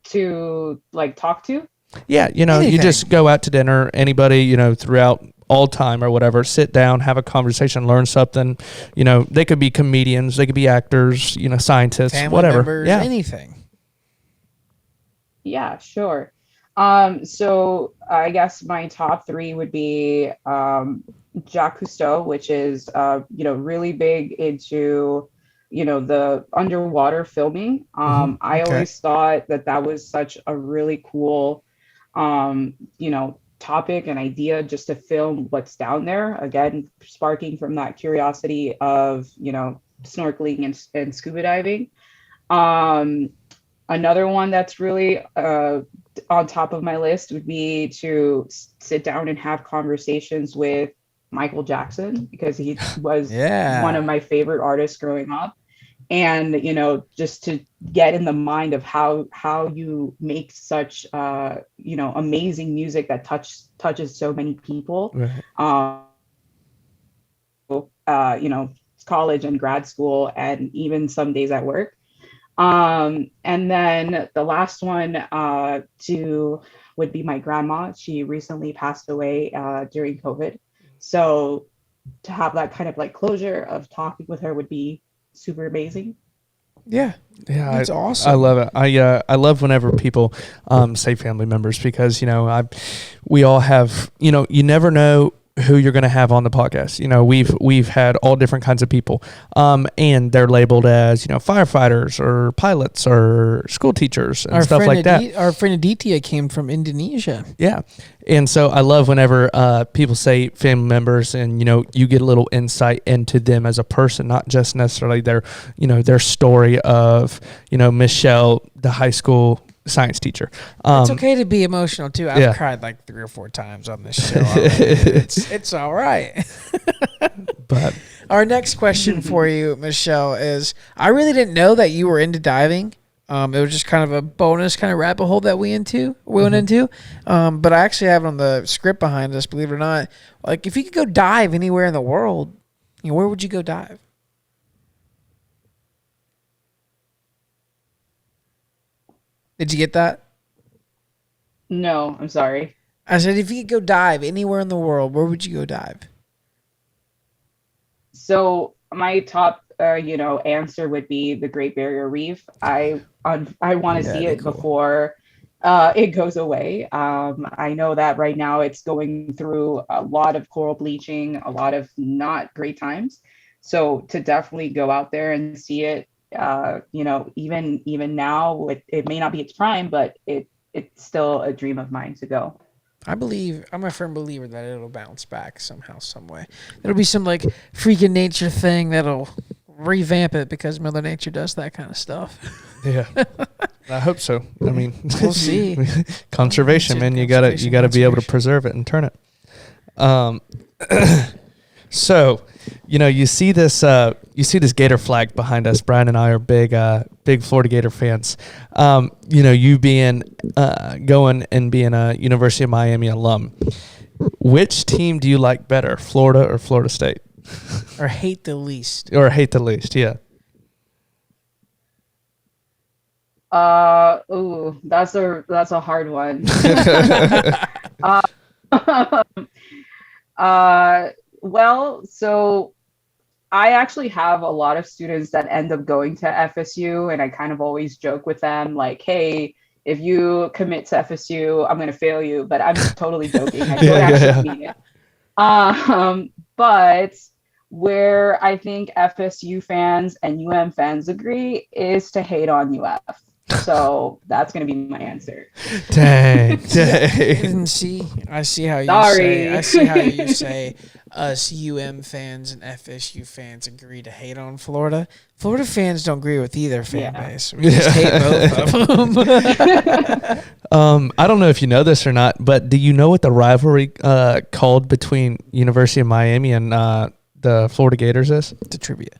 To talk to? Yeah, Anything. you just go out to dinner, anybody, throughout all time or whatever, sit down, have a conversation, learn something. They could be comedians, they could be actors, scientists, Family whatever. members, Yeah. anything. Yeah, sure. So I guess my top three would be Jacques Cousteau, which is really big into the underwater filming. I Okay. always thought that that was such a really cool topic and idea just to film what's down there. Again, sparking from that curiosity of snorkeling and scuba diving. Um, Another one that's really on top of my list would be to sit down and have conversations with Michael Jackson because he was one Yeah. of my favorite artists growing up. And just to get in the mind of how you make such amazing music that touches so many people. Right. Um, College and grad school, and even some days at work. And then the last one to would be my grandma. She recently passed away during COVID. So to have that kind of like closure of talking with her would be super amazing. Yeah. Yeah, That's I awesome. love it. I love whenever people say family members because we all have you never know who you're going to have on the podcast. We've had all different kinds of people, and they're labeled as firefighters or pilots or school teachers and stuff like that. Our friend Aditya came from Indonesia. Yeah. And so I love whenever people say family members and, you get a little insight into them as a person, not just necessarily their story of, Michelle, the high school science teacher. It's okay to be emotional too. I've yeah. cried like 3 or 4 times on this show already. It's all right. But Our next question for you, Michelle, is I really didn't know that you were into diving. It was just kind of a bonus kind of rabbit hole that we went into. But I actually have it on the script behind us, believe it or not. Like if you could go dive anywhere in the world, where would you go dive? Did you get that? No, I'm sorry. I said if you could go dive anywhere in the world, where would you go dive? So my top answer would be the Great Barrier Reef. I want to Yeah, see that'd it be cool. before it goes away. I know that right now it's going through a lot of coral bleaching, a lot of not great times. So to definitely go out there and see it, even now, it may not be its prime, but it's still a dream of mine to go. I'm a firm believer that it'll bounce back somehow, some way. There'll be some like freaking nature thing that'll revamp it because Mother Nature does that kind of stuff. yeah, I hope so. I mean, We'll see. conservation, man. You gotta be able to preserve it and turn it. Um, so, you see this Gator flag behind us. Brian and I are big Florida Gator fans. You being going and being a University of Miami alum, which team do you like better, Florida or Florida State? Or hate the least. Or hate the least? Yeah. Ooh, that's a hard one. Well, so I actually have a lot of students that end up going to FSU, and I kind of always joke with them like, hey, if you commit to FSU, I'm going to fail you, but I'm totally joking. I don't actually mean it. But where I think FSU fans and UM fans agree is to hate on UF. So that's going to be my answer. Dang. And I see how you say us UM fans and FSU fans agree to hate on Florida. Florida fans don't agree with either fan base. We just hate both of them. I don't know if you know this or not, but do you know what the rivalry called between University of Miami and the Florida Gators is? The trivia.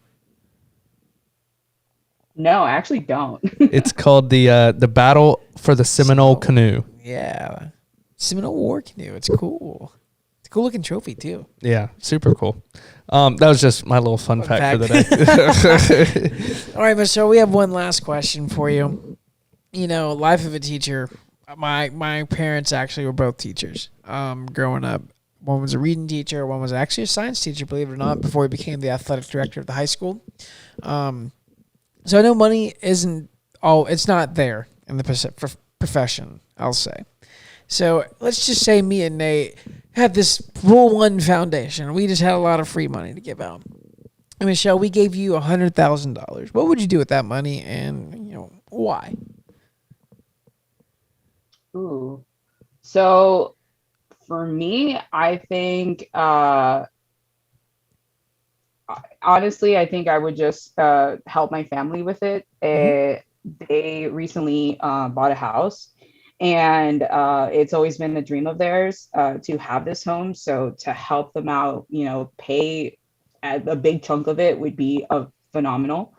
No, I actually don't. It's called the Battle for the Seminole Canoe. Yeah. Seminole War Canoe. It's cool. It's a cool looking trophy too. Yeah, super cool. That was just my little fun fact for the day. All right, Michelle, we have one last question for you. Life of a teacher. My parents actually were both teachers growing up. One was a reading teacher. One was actually a science teacher, believe it or not, before he became the athletic director of the high school. So I know money isn't it's not there in the profession, I'll say. So let's just say me and Nate had this Rule 1 foundation. We just had a lot of free money to give out. And Michelle, we gave you $100,000. What would you do with that money, and why? Ooh. So for me, I think honestly, I think I would just help my family with it. They recently bought a house, and it's always been a dream of theirs to have this home. So to help them out, pay a big chunk of it would be phenomenal.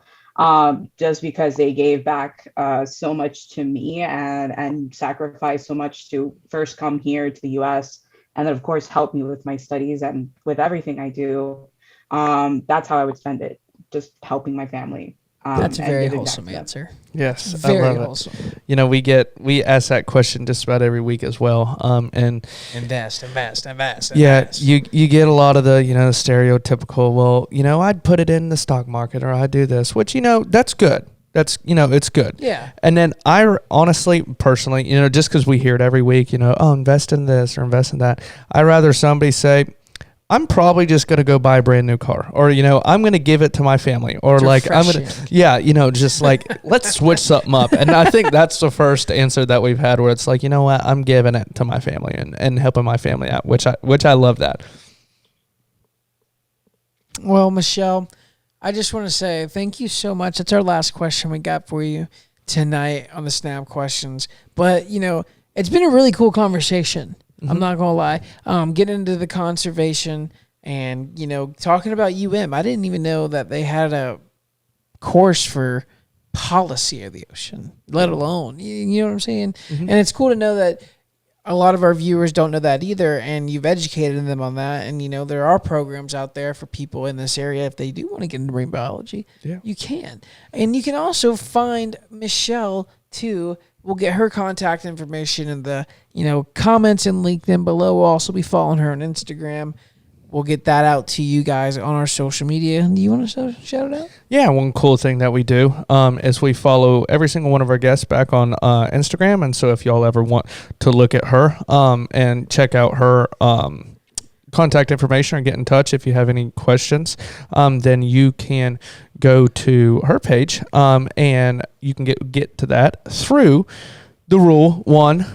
Just because they gave back so much to me and sacrificed so much to first come here to the US, and then of course help me with my studies and with everything I do. That's how I would spend it, just helping my family. That's a very wholesome answer. Yes, Very I love wholesome. it. We ask that question just about every week as well. And invest. Yeah, you get a lot of the stereotypical. Well, I'd put it in the stock market, or I'd do this, which that's good. That's it's good. Yeah. And then I honestly, personally, just because we hear it every week, invest in this or invest in that. I'd rather somebody say, I'm probably just going to go buy a brand new car, or, I'm going to give it to my family, or I'm going to, just let's switch something up. And I think that's the first answer that we've had where it's like, you know what, I'm giving it to my family and helping my family out, which I love that. Well, Michelle, I just want to say thank you so much. That's our last question we got for you tonight on the Snap Questions. But, it's been a really cool conversation. I'm not going to lie. Getting into the conservation and, talking about UM. I didn't even know that they had a course for policy of the ocean, let alone, you know what I'm saying? And it's cool to know that a lot of our viewers don't know that either, and you've educated them on that. And, there are programs out there for people in this area. If they do want to get into marine biology, you can. And you can also find Michelle, too. We'll get her contact information in the, comments and link them below. We'll also be following her on Instagram. We'll get that out to you guys on our social media. Do you want to shout it out? Yeah, one cool thing that we do is we follow every single one of our guests back on Instagram. And so if y'all ever want to look at her and check out her contact information or get in touch if you have any questions, then you can go to her page and you can get to that through the Rule 1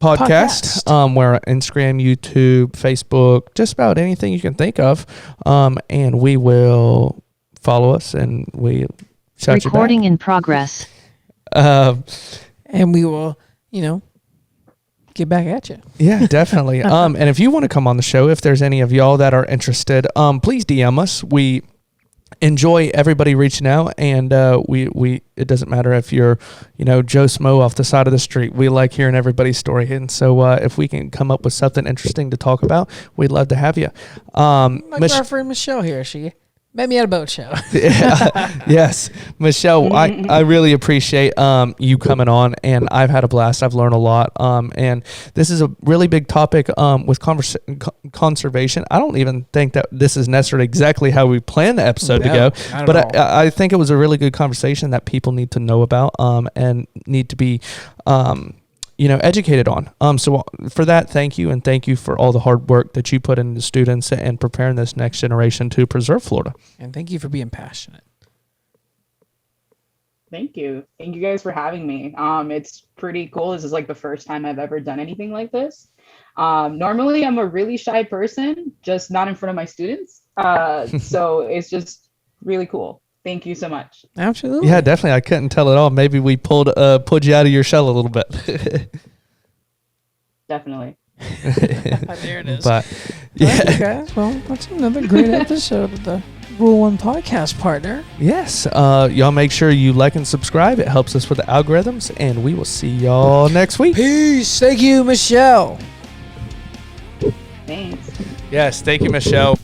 podcast. Where Instagram, YouTube, Facebook, just about anything you can think of, and we will follow us and we shout you back. Recording in progress. And we will, get back at you. Yeah, definitely. And if you want to come on the show, if there's any of y'all that are interested, please DM us. We enjoy everybody reaching out, and we it doesn't matter if you're Joe Smo off the side of the street. We like hearing everybody's story, and so if we can come up with something interesting to talk about, we'd love to have you. Like our friend Michelle here, she met me at a boat show. Yes, Michelle, I really appreciate you coming on, and I've had a blast. I've learned a lot, and this is a really big topic with conservation. I don't even think that this is necessarily exactly how we planned the episode to go, but I think it was a really good conversation that people need to know about and need to be educated on. So for that, thank you. And thank you for all the hard work that you put into students and preparing this next generation to preserve Florida. And thank you for being passionate. Thank you. Thank you guys for having me. It's pretty cool. This is like the first time I've ever done anything like this. Normally I'm a really shy person, just not in front of my students. So it's just really cool. Thank you so much. Absolutely. Yeah, definitely. I couldn't tell at all. Maybe we pulled you out of your shell a little bit. Definitely. There it is. But yeah. Okay, guys. Well, that's another great episode of the Rule 1 podcast partner. Yes. Y'all make sure you like and subscribe. It helps us with the algorithms, and we will see y'all next week. Peace. Thank you, Michelle. Thanks. Yes. Thank you, Michelle.